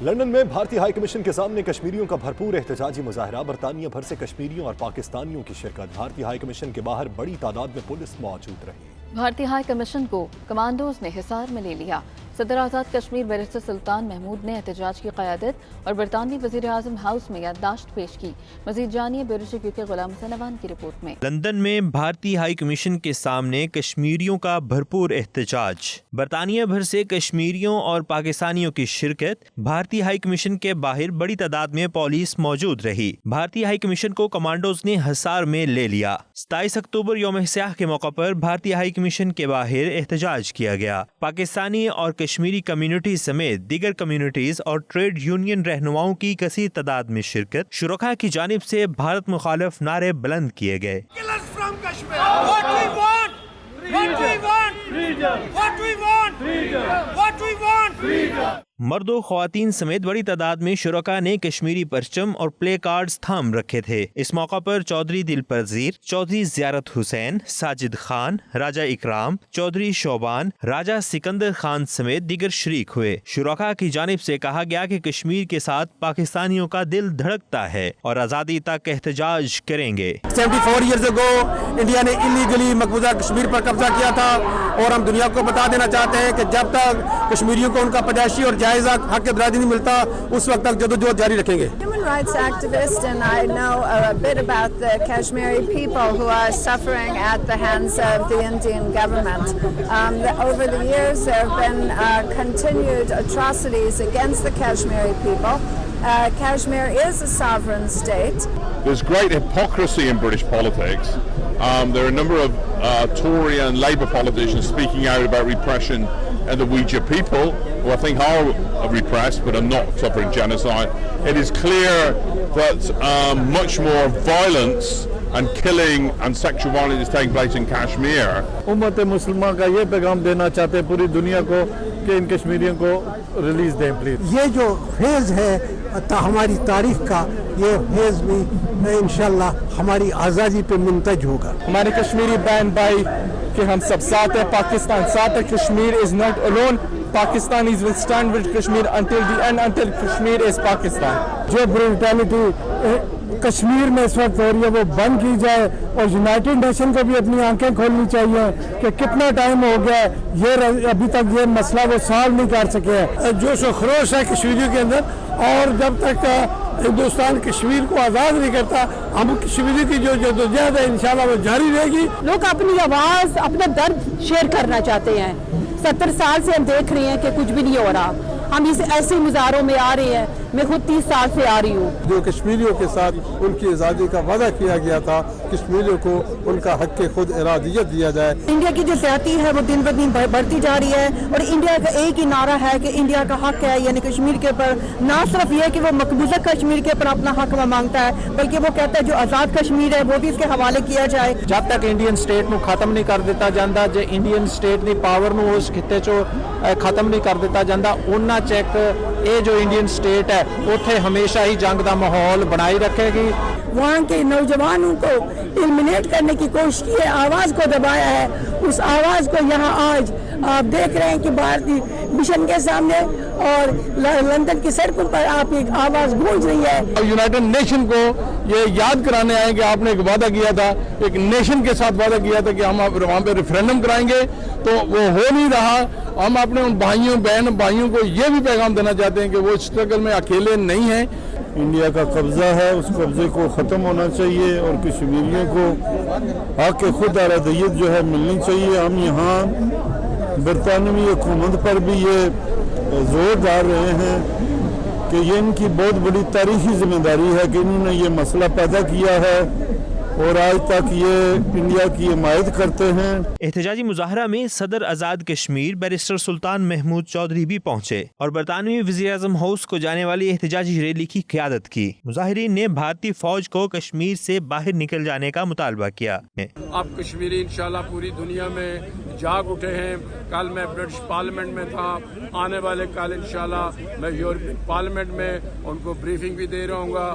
London میں بھارتی high commission کے سامنے کشمیریوں کا بھرپور احتجاجی مظاہرہ، برطانیہ بھر سے کشمیریوں اور پاکستانیوں کی شرکت۔ بھارتی ہائی کمیشن کے باہر بڑی تعداد میں پولیس موجود رہی۔ بھارتی ہائی کمیشن کو کمانڈوز نے حصار میں لے لیا۔ صدر آزاد کشمیر بیرسٹر سلطان محمود نے احتجاج کی قیادت اور برطانوی وزیر اعظم ہاؤس میں یادداشت پیش کی۔ مزید جانیے بیورو چیف یو کے غلام حسین اوان کی رپورٹ میں۔ لندن میں بھارتی ہائی کمیشن کے سامنے کشمیریوں کا بھرپور احتجاج، برطانیہ بھر سے کشمیریوں اور پاکستانیوں کی شرکت۔ بھارتی ہائی کمیشن کے باہر بڑی تعداد میں پولیس موجود رہی۔ بھارتی ہائی کمیشن کو کمانڈوز نے حصار میں لے لیا۔ 27 اکتوبر یوم سیاہ کے موقع پر بھارتی ہائی کمیشن کے باہر احتجاج کیا گیا۔ پاکستانی اور کشمیری کمیونٹی سمیت دیگر کمیونٹیز اور ٹریڈ یونین رہنماؤں کی کثیر تعداد میں شرکت۔ شرکاء کی جانب سے بھارت مخالف نعرے بلند کیے گئے۔ مرد و خواتین سمیت بڑی تعداد میں شرکاء نے کشمیری پرچم اور پلے کارڈز تھام رکھے تھے۔ اس موقع پر چودھری دل پذیر، چودھری زیارت حسین، ساجد خان، راجہ اکرام، چودھری شوبان، راجہ سکندر خان سمیت دیگر شریک ہوئے۔ شرکاء کی جانب سے کہا گیا کہ کشمیر کے ساتھ پاکستانیوں کا دل دھڑکتا ہے اور آزادی تک احتجاج کریں گے۔ 74 ایئرز اگو انڈیا نے انلیگلی مقبوضہ کشمیر پر قبضہ کیا تھا، اور ہم دنیا کو بتا دینا چاہتے ہیں کہ جب تک کشمیریوں کو ان کا پیدائشی اور جائزہ حق برادری نہیں ملتا، اس وقت تک جدوجہد جاری رکھیں گے۔ Human rights activist, and I know a bit about the Kashmiri people who are suffering at the hands of the Indian government. Over the years, there have been continued atrocities against the Kashmiri people. Kashmir is a sovereign state. There's great hypocrisy in British politics. There are a number of Tory and Labour politicians speaking out about repression and the Uyghur people, who I think are repressed but are not suffering genocide. It is clear that much more violence and killing and sexual violence is taking place in Kashmir. امت مسلمہ کا یہ پیغام دینا چاہتے ہیں پوری دنیا کو کہ ان کشمیریوں کو ریلیز دیں پلیز۔ یہ جو فیض ہے ہماری تاریخ کا، یہ فیض بھی انشاءاللہ ہماری آزادی پہ منتج ہوگا۔ ہمارے کشمیری بہن بھائی کہ ہم سب ساتھ ہیں، پاکستان ساتھ ہے، Kashmir is not alone. Pakistanis will stand with Kashmir until the end, until Kashmir is Pakistan. جو بروٹیلٹی کشمیر میں اس وقت ہو رہی ہے وہ بند کی جائے، اور یونائٹڈ نیشن کو بھی اپنی آنکھیں کھولنی چاہیے کہ کتنا ٹائم ہو گیا ہے، یہ ابھی تک یہ مسئلہ وہ سالو نہیں کر سکے ہیں۔ جوش و خروش ہے کشمیریوں کے اندر، اور جب تک ہندوستان کشمیر کو آزاد نہیں کرتا، ہم کشمیری کی جو جدوجہد ہے انشاءاللہ وہ جاری رہے گی۔ لوگ اپنی آواز، اپنا درد شیئر کرنا چاہتے ہیں۔ 70 سال سے ہم دیکھ رہے ہیں کہ کچھ بھی نہیں ہو رہا۔ ہم اس ایسے مظاہروں میں آ رہے ہیں، میں خود 30 سال سے آ رہی ہوں۔ جو کشمیریوں کے ساتھ ان کی آزادی کا وعدہ کیا گیا تھا، کشمیریوں کو ان کا حق خود ارادیت دیا جائے۔ انڈیا کی جو زیادتی ہے وہ دن بدن بڑھتی جا رہی ہے، اور انڈیا کا ایک ہی نعرہ ہے کہ انڈیا کا حق ہے، یعنی کشمیر کے اوپر نہ صرف یہ کہ وہ مقبوضہ کشمیر کے اوپر اپنا حق مانگتا ہے، بلکہ وہ کہتا ہے جو آزاد کشمیر ہے وہ بھی اس کے حوالے کیا جائے۔ جب تک انڈین سٹیٹ نو ختم نہیں کر دیتا جاندہ، جو انڈین سٹیٹ دی پاور نو اس خطے چو ختم نہیں کر دیتا جاندہ، اُنہ چیک یہ جو انڈین سٹیٹ ہے اتنے ہمیشہ ہی جنگ دا ماحول بنائی رکھے گی۔ وہاں کے نوجوانوں کو ایلیمنیٹ کرنے کی کوشش کی ہے، آواز کو دبایا ہے، اس آواز کو یہاں آج آپ دیکھ رہے ہیں کہ بھارتی مشن کے سامنے اور لندن کی سڑکوں پر آپ ایک آواز گونج رہی ہے۔ یونائٹڈ نیشن کو یہ یاد کرانے آئے کہ آپ نے ایک وعدہ کیا تھا، ایک نیشن کے ساتھ وعدہ کیا تھا کہ ہم وہاں پہ ریفرینڈم کرائیں گے، تو وہ ہو نہیں رہا۔ ہم اپنے ان بھائیوں بہن بھائیوں کو یہ بھی پیغام دینا چاہتے ہیں کہ وہ اسٹرگل میں اکیلے نہیں ہیں۔ انڈیا کا قبضہ ہے، اس قبضے کو ختم ہونا چاہیے، اور کشمیریوں کو حق خود ارادیت جو ہے ملنی چاہیے۔ ہم یہاں برطانوی حکومت پر بھی یہ زور ڈال رہے ہیں کہ یہ ان کی بہت بڑی تاریخی ذمہ داری ہے کہ انہوں نے یہ مسئلہ پیدا کیا ہے، اور آج تک یہ انڈیا کی حمایت کرتے ہیں۔ احتجاجی مظاہرہ میں صدر آزاد کشمیر بیرسٹر سلطان محمود چودھری بھی پہنچے اور برطانوی وزیر اعظم ہاؤس کو جانے والی احتجاجی ریلی کی قیادت کی۔ مظاہرین نے بھارتی فوج کو کشمیر سے باہر نکل جانے کا مطالبہ کیا۔ اب کشمیری انشاءاللہ پوری دنیا میں جاگ اٹھے ہیں۔ کل میں برٹش پارلیمنٹ میں تھا، آنے والے کل انشاءاللہ میں یورپین پارلیمنٹ میں ان کو بریفنگ بھی دے رہا ہوں گا،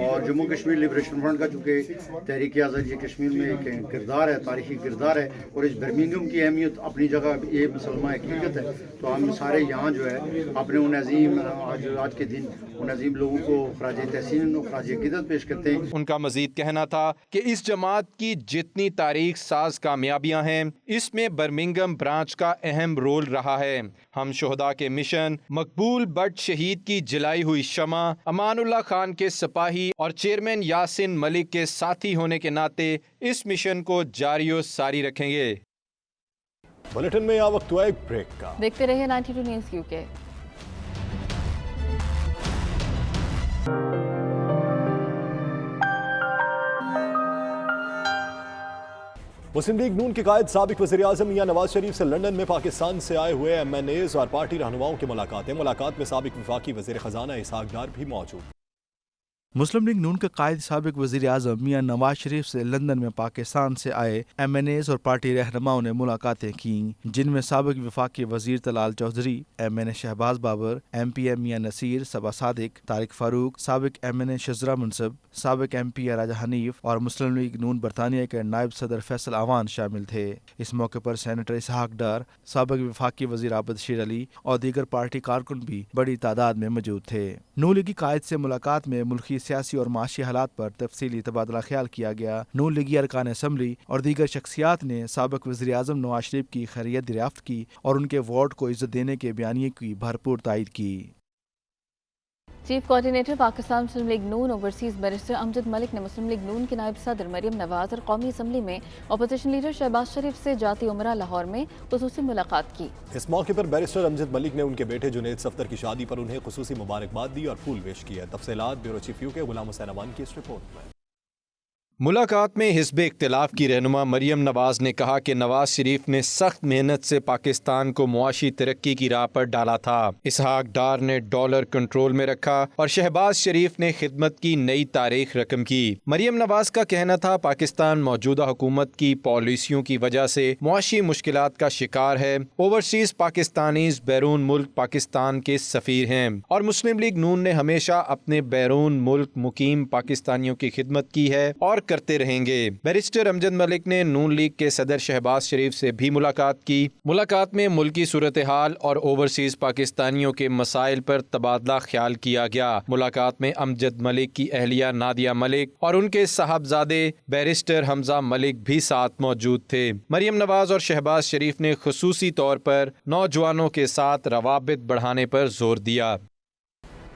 اور جموں کشمیر لبریشن فرنٹ کا چونکہ تحریک آزادی کشمیر میں ایک کردار ہے، تاریخی کردار ہے، اور اس برمنگھم کی اہمیت اپنی جگہ یہ مسلمہ حقیقت ہے، تو ہم سارے یہاں جو ہے اپنے ان عظیم آج کے دن ان عظیم لوگوں کو خراج تحسین و خراج عقیدت پیش کرتے ہیں۔ ان کا مزید کہنا تھا کہ اس جماعت کی جتنی تاریخ ساز کامیابیاں ہیں اس میں برمنگھم برانچ کا اہم رول رہا ہے۔ ہم شہداء کے مشن، مقبول بٹ شہید کی جلائی ہوئی شمع، امان اللہ خان کے سپاہی اور چیئرمین یاسین ملک کے ساتھی ہونے کے ناطے اس مشن کو جاری و ساری رکھیں گے۔ بلیٹن میں آ وقت ہوا ایک بریک کا، دیکھتے رہے 92 نیوز UK۔ مسلم لیگ نون کے قائد سابق وزیر اعظم میاں نواز شریف سے لندن میں پاکستان سے آئے ہوئے MNAs اور پارٹی رہنماؤں کی ملاقات میں سابق وفاقی وزیر خزانہ اسحاق ڈار بھی موجود۔ مسلم لیگ نون کے قائد سابق وزیر اعظم میاں نواز شریف سے لندن میں پاکستان سے آئے MNAs اور پارٹی رہنماؤں نے ملاقاتیں کیں، جن میں سابق وفاقی وزیر طلال چودھری، MNA شہباز بابر، MPM میاں نصیر، صبا صادق، طارق فاروق، سابق MNA شزرا منصب، سابق MP راجہ حنیف اور مسلم لیگ نون برطانیہ کے نائب صدر فیصل اعوان شامل تھے۔ اس موقع پر سینیٹر اسحاق ڈار، سابق وفاقی وزیر عابد شیر علی اور دیگر پارٹی کارکن بھی بڑی تعداد میں موجود تھے۔ نون لیگی قائد سے ملاقات میں ملکی سیاسی اور معاشی حالات پر تفصیلی تبادلہ خیال کیا گیا۔ نون لیگی ارکان اسمبلی اور دیگر شخصیات نے سابق وزیر اعظم نواز شریف کی خیریت دریافت کی اور ان کے وارڈ کو عزت دینے کے بیانیے کی بھرپور تائید کی۔ چیف کوارڈینیٹر پاکستان مسلم لیگ نون اوورسیز بیرسٹر امجد ملک نے مسلم لیگ نون کے نائب صدر مریم نواز اور قومی اسمبلی میں اپوزیشن لیڈر شہباز شریف سے جاتی عمرہ لاہور میں خصوصی ملاقات کی۔ اس موقع پر بیرسٹر امجد ملک نے ان کے بیٹے جنید صفدر کی شادی پر انہیں خصوصی مبارکباد دی اور پھول پیش کیا۔ تفصیلات بیورو چیف UK غلام حسین اوان کی اس رپورٹ میں۔ ملاقات میں حزب اختلاف کی رہنما مریم نواز نے کہا کہ نواز شریف نے سخت محنت سے پاکستان کو معاشی ترقی کی راہ پر ڈالا تھا۔ اسحاق ڈار نے ڈالر کنٹرول میں رکھا اور شہباز شریف نے خدمت کی نئی تاریخ رقم کی۔ مریم نواز کا کہنا تھا پاکستان موجودہ حکومت کی پالیسیوں کی وجہ سے معاشی مشکلات کا شکار ہے۔ اوورسیز پاکستانیز بیرون ملک پاکستان کے سفیر ہیں اور مسلم لیگ نون نے ہمیشہ اپنے بیرون ملک مقیم پاکستانیوں کی خدمت کی ہے اور کرتے رہیں گے۔ بیرسٹر امجد ملک نے نون لیگ کے صدر شہباز شریف سے بھی ملاقات کی۔ ملاقات میں ملکی صورتحال اور اوورسیز پاکستانیوں کے مسائل پر تبادلہ خیال کیا گیا۔ ملاقات میں امجد ملک کی اہلیہ نادیہ ملک اور ان کے صاحبزادے بیرسٹر حمزہ ملک بھی ساتھ موجود تھے۔ مریم نواز اور شہباز شریف نے خصوصی طور پر نوجوانوں کے ساتھ روابط بڑھانے پر زور دیا۔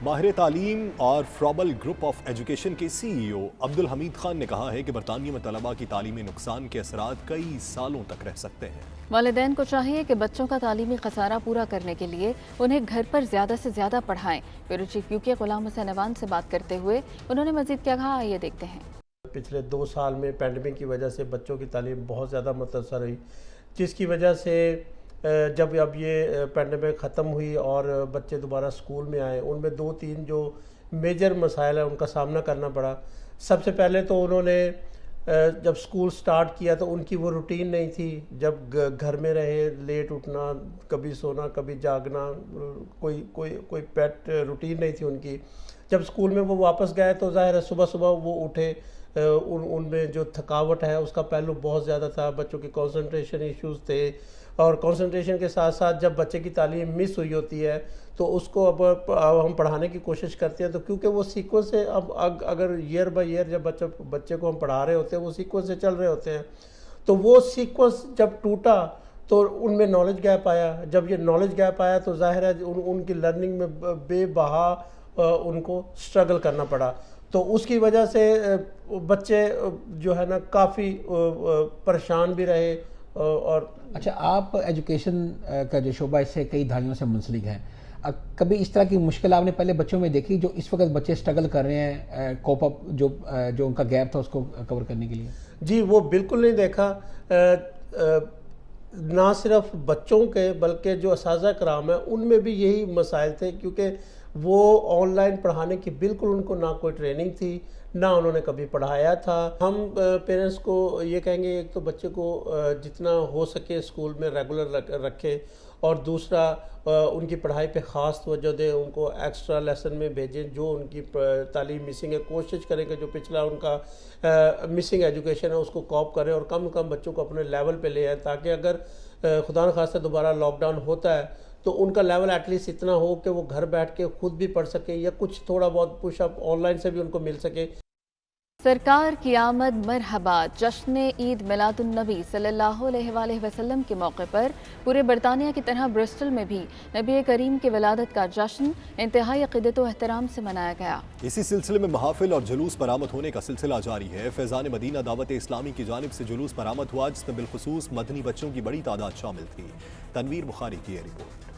ماہر تعلیم اور فرابل گروپ آف ایجوکیشن کے CEO عبدالحمید خان نے کہا ہے کہ برطانیہ میں طلباء کی تعلیمی نقصان کے اثرات کئی سالوں تک رہ سکتے ہیں۔ والدین کو چاہیے کہ بچوں کا تعلیمی خسارہ پورا کرنے کے لیے انہیں گھر پر زیادہ سے زیادہ پڑھائیں۔ بیورو چیف UK غلام حسین اوان سے بات کرتے ہوئے انہوں نے مزید کیا کہا، آئیے دیکھتے ہیں۔ پچھلے 2 سال میں پینڈیمک کی وجہ سے بچوں کی تعلیم بہت زیادہ متاثر ہوئی، جس کی وجہ سے جب اب یہ پینڈیمک ختم ہوئی اور بچے دوبارہ سکول میں آئے، ان میں 2-3 جو میجر مسائل ہیں ان کا سامنا کرنا پڑا۔ سب سے پہلے تو انہوں نے جب سکول سٹارٹ کیا تو ان کی وہ روٹین نہیں تھی، جب گھر میں رہے لیٹ اٹھنا، کبھی سونا کبھی جاگنا، کوئی پیٹ روٹین نہیں تھی ان کی۔ جب سکول میں وہ واپس گئے تو ظاہر ہے صبح وہ اٹھے، ان میں جو تھکاوٹ ہے اس کا پہلو بہت زیادہ تھا، بچوں کے کنسنٹریشن ایشوز تھے، اور کنسنٹریشن کے ساتھ ساتھ جب بچے کی تعلیم مس ہوئی ہوتی ہے تو اس کو اب ہم پڑھانے کی کوشش کرتے ہیں، تو کیونکہ وہ سیکوینس ہے، اب اگر ایئر بائی ایئر جب بچے کو ہم پڑھا رہے ہوتے ہیں وہ سیکوینس سے چل رہے ہوتے ہیں، تو وہ سیکوینس جب ٹوٹا تو ان میں نالج گیپ آیا۔ جب یہ نالج گیپ آیا تو ظاہر ہے ان کی لرننگ میں بے بہا ان کو سٹرگل کرنا پڑا، تو اس کی وجہ سے بچے جو ہے نا کافی پریشان بھی رہے۔ اور اچھا، آپ ایجوکیشن کا جو شعبہ اس سے کئی دہائیوں سے منسلک ہیں، کبھی اس طرح کی مشکل آپ نے پہلے بچوں میں دیکھی جو اس وقت بچے سٹرگل کر رہے ہیں کوپ اپ جو ان کا گیپ تھا اس کو کور کرنے کے لیے؟ جی وہ بالکل نہیں دیکھا، نہ صرف بچوں کے بلکہ جو اساتذہ کرام ہیں ان میں بھی یہی مسائل تھے، کیونکہ وہ آن لائن پڑھانے کی بالکل ان کو نہ کوئی ٹریننگ تھی، نہ انہوں نے کبھی پڑھایا تھا. ہم پیرنٹس کو یہ کہیں گے ایک تو بچے کو جتنا ہو سکے اسکول میں ریگولر رکھیں اور دوسرا ان کی پڑھائی پہ خاص توجہ دیں, ان کو ایکسٹرا لیسن میں بھیجیں جو ان کی تعلیم مسنگ ہے. کوشش کریں کہ جو پچھلا ان کا مسنگ ایجوکیشن ہے اس کو کوپ کریں اور کم بچوں کو اپنے لیول پہ لے آئیں تاکہ اگر خدا نخواستہ دوبارہ لاک ڈاؤن ہوتا ہے تو ان کا لیول ایٹ لیسٹ اتنا ہو کہ وہ گھر بیٹھ کے خود بھی پڑھ سکیں یا کچھ تھوڑا بہت پش اپ آن لائن سے بھی ان کو مل سکے. سرکار کی آمد مرحبا. جشن عید میلاد النبی صلی اللہ علیہ وآلہ وسلم کے موقع پر پورے برطانیہ کی طرح برسٹل میں بھی نبی کریم کی ولادت کا جشن انتہائی عقیدت و احترام سے منایا گیا. اسی سلسلے میں محافل اور جلوس برآمد ہونے کا سلسلہ جاری ہے. فیضان مدینہ دعوت اسلامی کی جانب سے جلوس برآمد ہوا جس میں بالخصوص مدنی بچوں کی بڑی تعداد شامل تھی. تنویر بخاری کی یہ رپورٹ.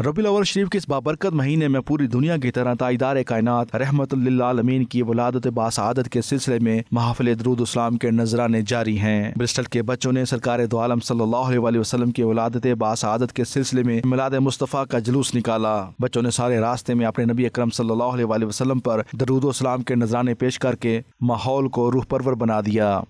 ربیع الاول شریف کے اس بابرکت مہینے میں پوری دنیا کی طرح تاجدار کائنات رحمت للعالمین کی ولادت باسعادت کے سلسلے میں محافل درود اسلام کے نذرانے جاری ہیں. برسٹل کے بچوں نے سرکار دو عالم صلی اللہ علیہ وسلم کی ولادت باسعادت کے سلسلے میں میلاد مصطفیٰ کا جلوس نکالا. بچوں نے سارے راستے میں اپنے نبی اکرم صلی اللہ علیہ وسلم پر درود و اسلام کے نذرانے پیش کر کے ماحول کو روح پرور بنا دیا.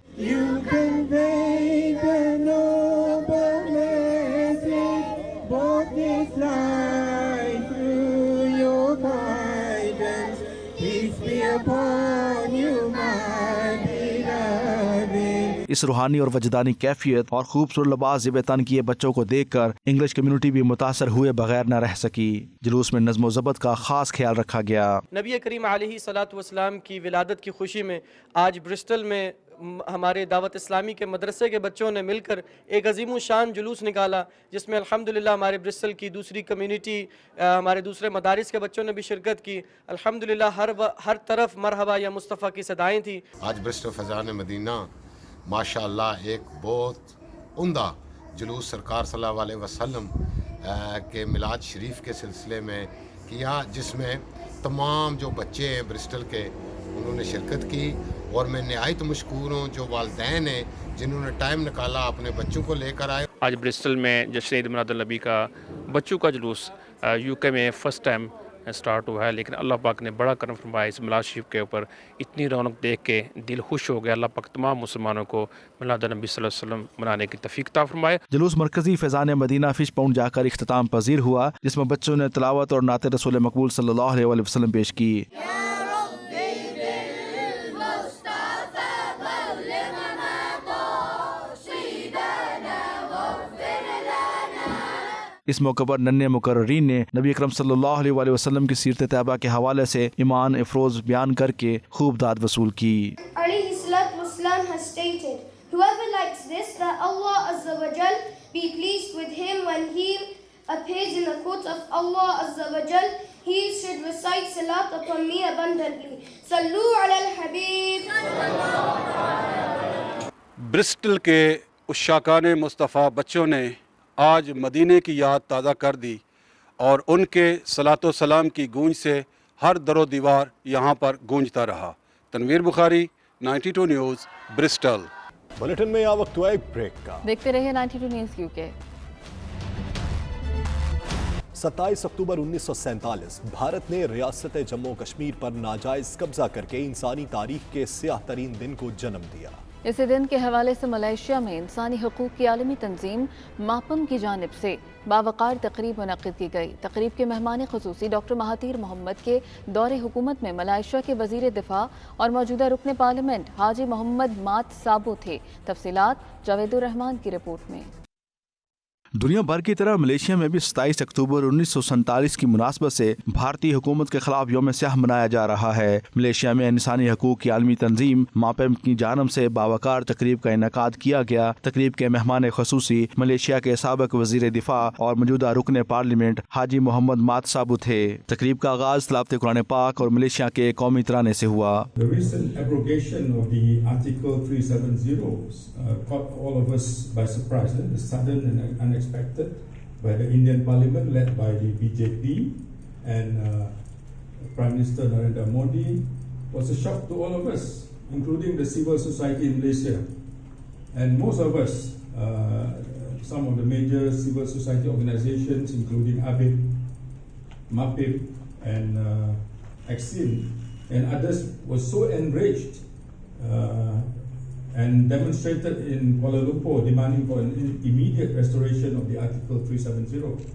اس روحانی اور وجدانی کیفیت اور خوبصورت لباس زیب تن کیے بچوں کو دیکھ کر انگلش کمیونٹی بھی متاثر ہوئے بغیر نہ رہ سکی. جلوس میں نظم و ضبط کا خاص خیال رکھا گیا. نبی کریم علیہ الصلوۃ والسلام کی ولادت کی خوشی میں آج برسٹل میں ہمارے دعوت اسلامی کے مدرسے کے بچوں نے مل کر ایک عظیم الشان جلوس نکالا جس میں الحمدللہ ہمارے برسٹل کی دوسری کمیونٹی ہمارے دوسرے مدارس کے بچوں نے بھی شرکت کی. الحمدللہ ہر طرف مرحبا یا مصطفیٰ کی صدائیں تھیں. آج برسٹل فیضان مدینہ ماشاءاللہ ایک بہت عمدہ جلوس سرکار صلی اللہ علیہ وسلم کے میلاد شریف کے سلسلے میں کیا جس میں تمام جو بچے ہیں برسٹل کے انہوں نے شرکت کی اور میں نہایت مشکور ہوں جو والدین ہیں جنہوں نے ٹائم نکالا اپنے بچوں کو لے کر آئے. آج برسٹل میں جشن عید میلاد النبی کا بچوں کا جلوس یو کے میں فرسٹ ٹائم سٹارٹ ہوا ہے لیکن اللہ پاک نے بڑا کرم فرمایا. اس میلاد شریف کے اوپر اتنی رونق دیکھ کے دل خوش ہو گیا. اللہ پاک تمام مسلمانوں کو میلاد النبی صلی اللہ علیہ وسلم منانے کی توفیق عطا فرمائے. جلوس مرکزی فیضان مدینہ فش پاؤنڈ جا کر اختتام پذیر ہوا جس میں بچوں نے تلاوت اور نعت رسول مقبول صلی اللہ علیہ وسلم پیش کی. اس موقع پر ننھے مقررین نے نبی اکرم صلی اللہ علیہ وسلم کی سیرت طیبہ کے حوالے سے ایمان افروز بیان کر کے خوب داد وصول کی. علیہ الصلوۃ والسلام has stated, whoever likes this, that Allah Azza wa Jal be pleased with him when he appears in the court of Allah Azza wa Jal, he should recite salat upon me abundantly. Sallu ala al-Habib. Bristol کے عشاقان مصطفیٰ بچوں نے آج مدینے کی یاد تازہ کر دی اور ان کے صلاۃ و سلام کی گونج سے ہر در و دیوار یہاں پر گونجتا رہا. تنویر بخاری 92 نیوز برسٹل. بلیٹن میں وقت ہوا ایک بریک کا. دیکھتے رہے 92 نیوز UK. 27 اکتوبر 1947 بھارت نے ریاست جموں کشمیر پر ناجائز قبضہ کر کے انسانی تاریخ کے سیاہ ترین دن کو جنم دیا. اسی دن کے حوالے سے ملائیشیا میں انسانی حقوق کی عالمی تنظیم ماپم کی جانب سے باوقار تقریب منعقد کی گئی. تقریب کے مہمان خصوصی ڈاکٹر مہاتیر محمد کے دور حکومت میں ملائیشیا کے وزیر دفاع اور موجودہ رکن پارلیمنٹ حاجی محمد مات سابو تھے. تفصیلات جاوید الرحمان کی رپورٹ میں. دنیا بھر کی طرح ملیشیا میں بھی 27 اکتوبر 1947 کی مناسبت سے بھارتی حکومت کے خلاف یوم سیاہ منایا جا رہا ہے. ملیشیا میں انسانی حقوق کی عالمی تنظیم ماپم کی جانب سے باوقار تقریب کا انعقاد کیا گیا. تقریب کے مہمان خصوصی ملیشیا کے سابق وزیر دفاع اور موجودہ رکن پارلیمنٹ حاجی محمد مات سابو تھے. تقریب کا آغاز تلاوت قرآن پاک اور ملیشیا کے قومی ترانے سے ہوا. Expected by the Indian Parliament led by the BJP and Prime Minister Narendra Modi was a shock to all of us, including the civil society in Malaysia. And most of us, some of the major civil society organizations, including ABID, MAPIP, and Exim, and others, were so enraged and demonstrated in Kuala Lumpur demanding for an immediate restoration of the Article 370.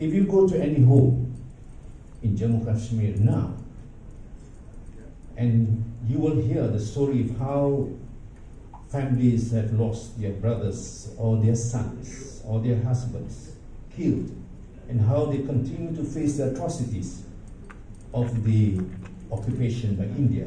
If you go to any home in Jammu Kashmir now, and you will hear the story of how families have lost their brothers or their sons or their husbands killed, and how they continue to face the atrocities of the occupation by India.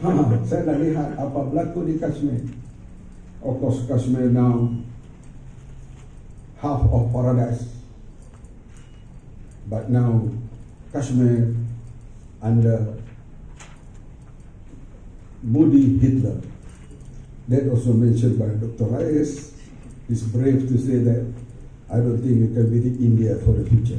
Saya dah lihat apa berlaku di Kashmir. Of course, Kashmir now half of paradise, but now Kashmir under Moody Hitler. That also mentioned by Dr. Reyes. He's brave to say that. I don't think you can beat India for the future.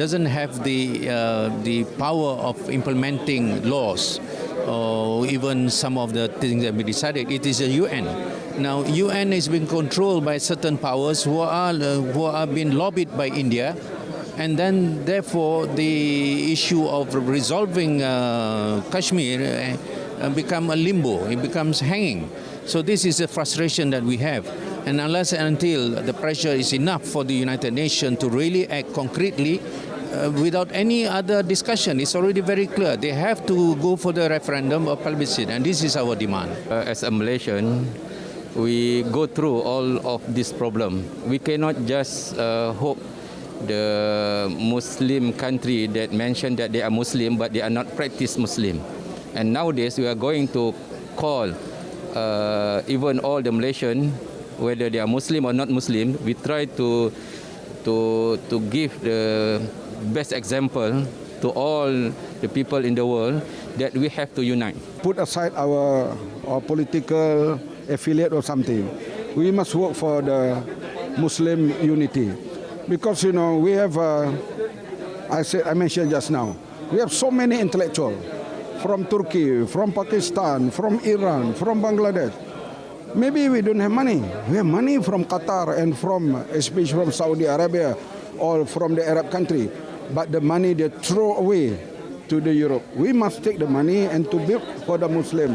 doesn't have the power of implementing laws or even some of the things that we decided. It is a UN. Now UN is being controlled by certain powers who are being lobbied by India, and then therefore the issue of resolving Kashmir become a limbo. It becomes hanging. So this is the frustration that we have, and unless and until the pressure is enough for the United Nations to really act concretely, without any other discussion, it's already very clear. They have to go for the referendum or plebiscite, and this is our demand. As a Malaysian, we go through all of this problem. We cannot just hope the Muslim country that mentioned that they are Muslim but they are not practice Muslim. And nowadays we are going to call even all the Malaysian, whether they are Muslim or not Muslim, we try to give the best example to all the people in the world that we have to unite. Put aside our political affiliate or something. We must work for the Muslim unity, because we have I mentioned just now, we have so many intellectuals from Turkey, from Pakistan, from Iran, from Bangladesh. Maybe we don't have money. We have money from Qatar and especially from Saudi Arabia or from the Arab country, but the money they throw away to the Europe. We must take the money and to build for the Muslim.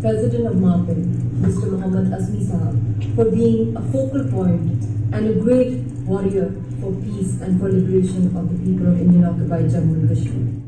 President of MAPIP, Mr. Mohammad Azmi Sahab, for being a focal point and a great warrior for peace and for liberation of the people of Indian occupied Jammu and Kashmir.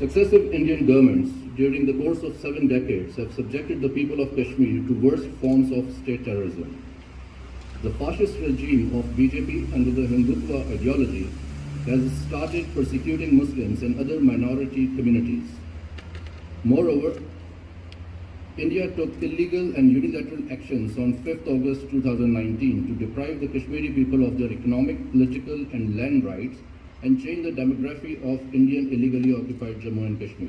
Successive Indian governments during the course of 7 decades have subjected the people of Kashmir to worst forms of state terrorism. The fascist regime of BJP under the Hindutva ideology has started persecuting Muslims and other minority communities. Moreover, India took illegal and unilateral actions on 5th August 2019 to deprive the Kashmiri people of their economic, political and land rights and change the demography of Indian illegally occupied Jammu and Kashmir.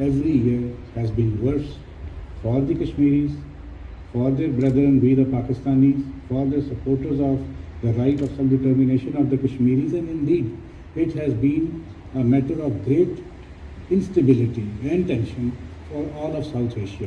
Every year has been worse for the Kashmiris, for their brethren we the Pakistanis, for the supporters of the right of self-determination of the Kashmiris, and indeed it has been a matter of great instability and tension for all of South Asia.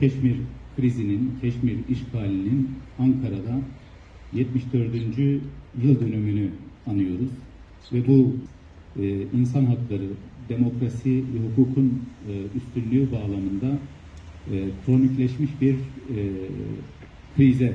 Keşmir krizinin, Keşmir işgalinin Ankara'da 74. yıl dönümünü anıyoruz ve bu insan hakları, demokrasi ve hukukun üstünlüğü bağlamında kronikleşmiş bir krize